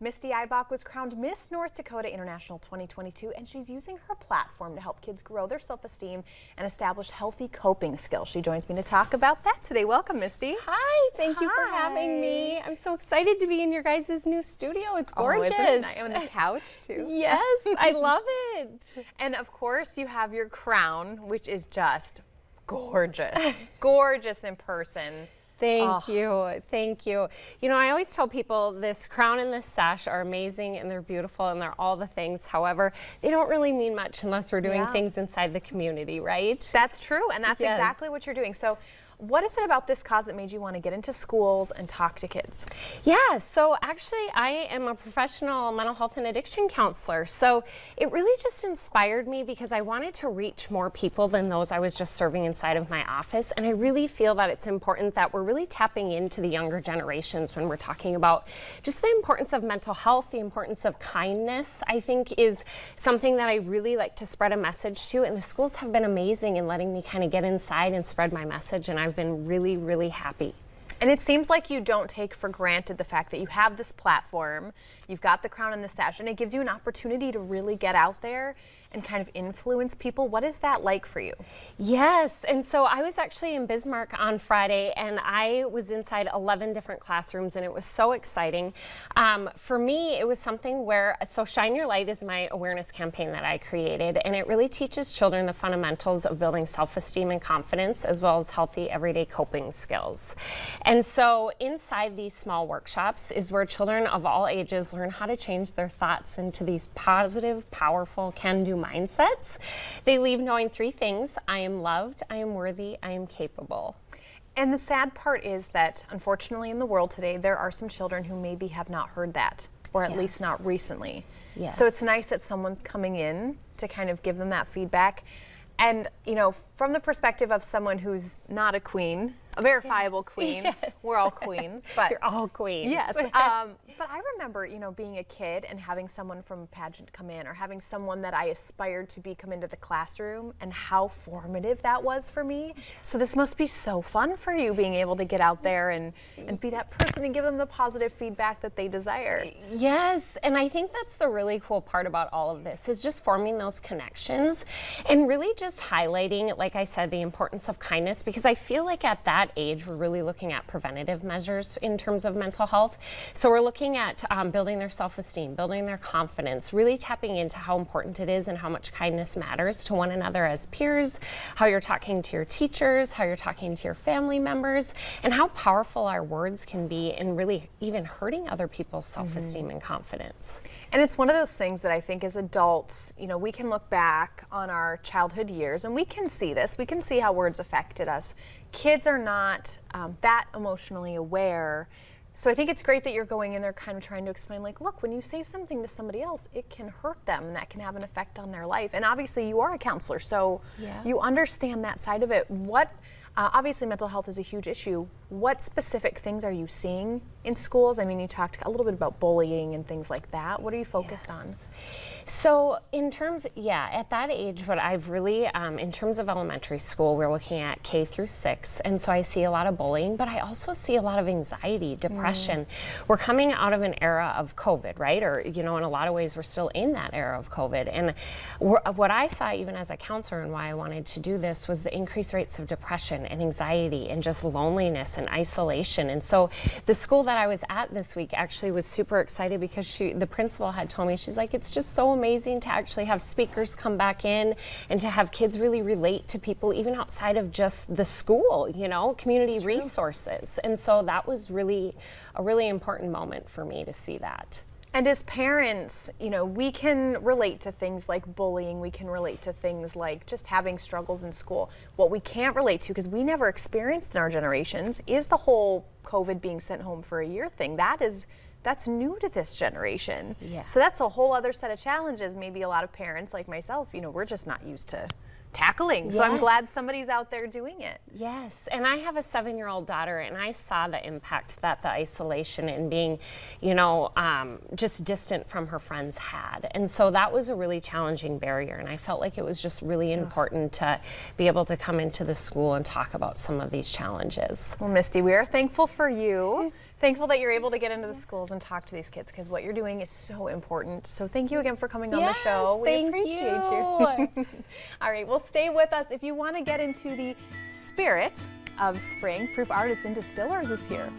Misty Eibach was crowned Miss North Dakota International 2022, and she's using her platform to help kids grow their self-esteem and establish healthy coping skills. She joins me to talk about that today. Welcome, Misty. Hi, thank you for having me. I'm so excited to be in your guys' new studio. It's gorgeous. Oh, isn't it? On the couch, too. Yes, I love it. And of course, you have your crown, which is just gorgeous. Gorgeous in person. Thank you. Thank you. You know, I always tell people this crown and this sash are amazing and they're beautiful and they're all the things. However, they don't really mean much unless we're doing things inside the community, right? That's true, and that's exactly what you're doing. So what is it about this cause that made you want to get into schools and talk to kids? Yeah, so actually I am a professional mental health and addiction counselor. So it really just inspired me because I wanted to reach more people than those I was just serving inside of my office. And I really feel that it's important that we're really tapping into the younger generations when we're talking about just the importance of mental health, the importance of kindness, I think is something that I really like to spread a message to. And the schools have been amazing in letting me kind of get inside and spread my message. And I've been really, really happy. And it seems like you don't take for granted the fact that you have this platform, you've got the crown and the sash, and it gives you an opportunity to really get out there and kind of influence people. What is that like for you? Yes, and so I was actually in Bismarck on Friday and I was inside 11 different classrooms and it was so exciting. For me, it was something where, so Shine Your Light is my awareness campaign that I created, and it really teaches children the fundamentals of building self-esteem and confidence as well as healthy everyday coping skills. And so inside these small workshops is where children of all ages learn how to change their thoughts into these positive, powerful, can-do mindsets. They leave knowing three things: I am loved, I am worthy, I am capable. And the sad part is that unfortunately in the world today there are some children who maybe have not heard that, or at least not recently. Yes. So it's nice that someone's coming in to kind of give them that feedback. And you know, from the perspective of someone who's not a queen, a verifiable queen, we're all queens, but you're all queens. Yes. But I remember, you know, being a kid and having someone from a pageant come in, or having someone that I aspired to be come into the classroom, and how formative that was for me. So this must be so fun for you, being able to get out there and be that person and give them the positive feedback that they desire. Yes, and I think that's the really cool part about all of this, is just forming those connections and really just highlighting, like I said, the importance of kindness, because I feel like at that age we're really looking at preventative measures in terms of mental health. So we're looking at building their self-esteem, building their confidence, really tapping into how important it is and how much kindness matters to one another as peers, how you're talking to your teachers, how you're talking to your family members, and how powerful our words can be in really even hurting other people's self-esteem and confidence. And it's one of those things that I think as adults, you know, we can look back on our childhood years and we can see this. We can see how words affected us. Kids are not that emotionally aware. So I think it's great that you're going in there kind of trying to explain, like, look, when you say something to somebody else, it can hurt them and that can have an effect on their life. And obviously you are a counselor, so you understand that side of it. What obviously mental health is a huge issue. What specific things are you seeing in schools? I mean, you talked a little bit about bullying and things like that. What are you focused on? So in terms, at that age, what I've really, in terms of elementary school, we're looking at K through 6. And so I see a lot of bullying, but I also see a lot of anxiety, depression. We're coming out of an era of COVID, right? Or, you know, in a lot of ways, we're still in that era of COVID. And what I saw even as a counselor and why I wanted to do this was the increased rates of depression and anxiety and just loneliness and isolation. And so the school that I was at this week actually was super excited because the principal had told me, she's like, it's just so amazing to actually have speakers come back in and to have kids really relate to people even outside of just the school, you know, community resources. And so that was really a really important moment for me to see that. And as parents, you know, we can relate to things like bullying, we can relate to things like just having struggles in school. What we can't relate to, because we never experienced in our generations, is the whole COVID being sent home for a year thing. That's new to this generation. Yes. So that's a whole other set of challenges. Maybe a lot of parents like myself, you know, we're just not used to tackling. So I'm glad somebody's out there doing it. Yes, and I have a 7-year-old daughter, and I saw the impact that the isolation and being, you know, just distant from her friends had. And so that was a really challenging barrier, and I felt like it was just really important to be able to come into the school and talk about some of these challenges. Well, Misty, we are thankful for you thankful that you're able to get into the schools and talk to these kids because what you're doing is so important. So thank you again for coming on the show. We appreciate you. All right, well, stay with us. If you want to get into the spirit of spring, Proof Artists and Distillers is here.